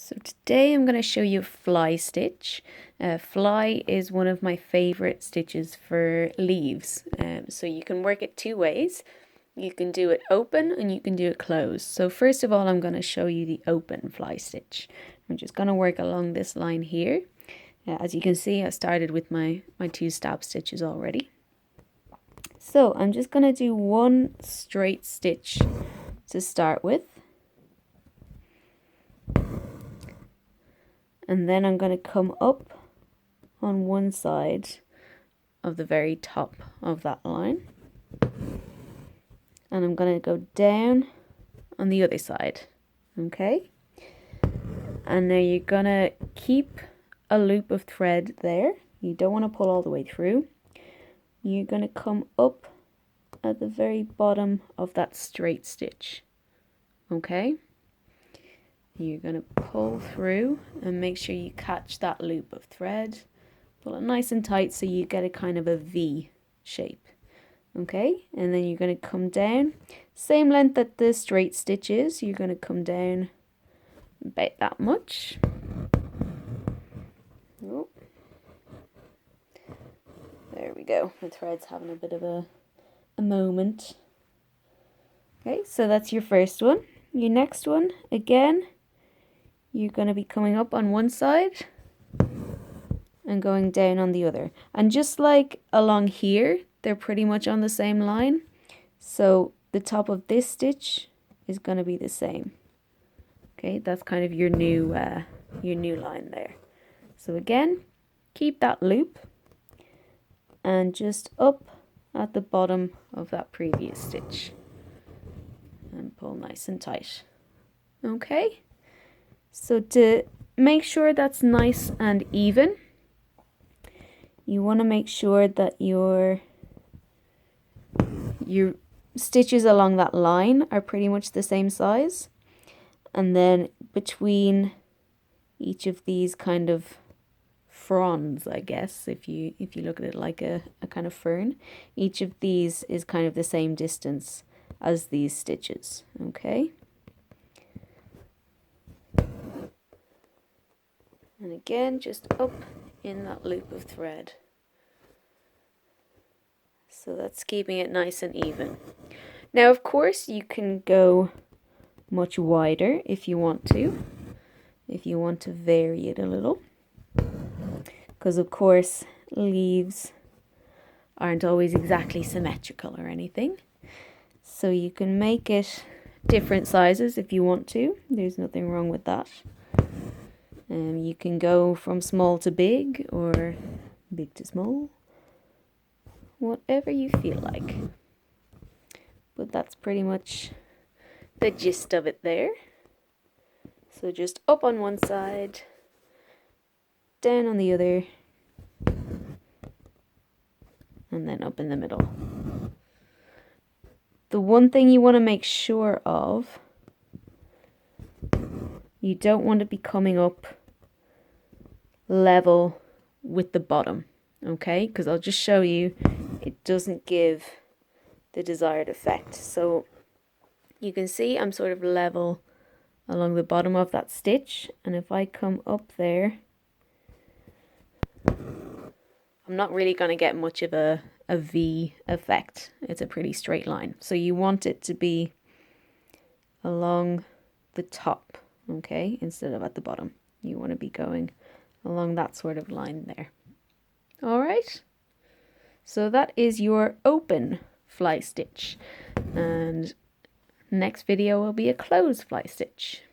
So today I'm going to show you a fly stitch. Fly is one of my favorite stitches for leaves. So you can work it two ways. You can do it open and you can do it closed. So first of all, I'm going to show you the open fly stitch. I'm just going to work along this line here. As you can see, I started with my two stab stitches already. So I'm just going to do one straight stitch to start with. And then I'm going to come up on one side of the very top of that line. And I'm going to go down on the other side. Okay? And now you're going to keep a loop of thread there. You don't want to pull all the way through. You're going to come up at the very bottom of that straight stitch. Okay? You're going to pull through and make sure you catch that loop of thread. Pull it nice and tight so you get a kind of a V shape. Okay, and then you're going to come down. Same length that the straight stitch is. You're going to come down about that much. Oh. There we go. The thread's having a bit of a moment. Okay, so that's your first one. Your next one, again, you're going to be coming up on one side and going down on the other. And just like along here, they're pretty much on the same line. So the top of this stitch is going to be the same. Okay, that's kind of your new line there. So again, keep that loop and just up at the bottom of that previous stitch and pull nice and tight. Okay, so to make sure that's nice and even, you want to make sure that your stitches along that line are pretty much the same size, and then between each of these kind of fronds, I guess, if you look at it like a kind of fern, each of these is kind of the same distance as these stitches. Okay, and again, just up in that loop of thread. So that's keeping it nice and even. Now, of course, you can go much wider if you want to vary it a little. Because, of course, leaves aren't always exactly symmetrical or anything. So you can make it different sizes if you want to. There's nothing wrong with that. You can go from small to big or big to small. Whatever you feel like. But that's pretty much the gist of it there. So just up on one side, down on the other, and then up in the middle. The one thing you want to make sure of, you don't want to be coming up level with the bottom, okay? Because I'll just show you, it doesn't give the desired effect. So you can see I'm sort of level along the bottom of that stitch, and if I come up there, I'm not really going to get much of a V effect. It's a pretty straight line. So you want it to be along the top, okay, instead of at the bottom. You want to be going along that sort of line there. All right. So that is your open fly stitch. And next video will be a closed fly stitch.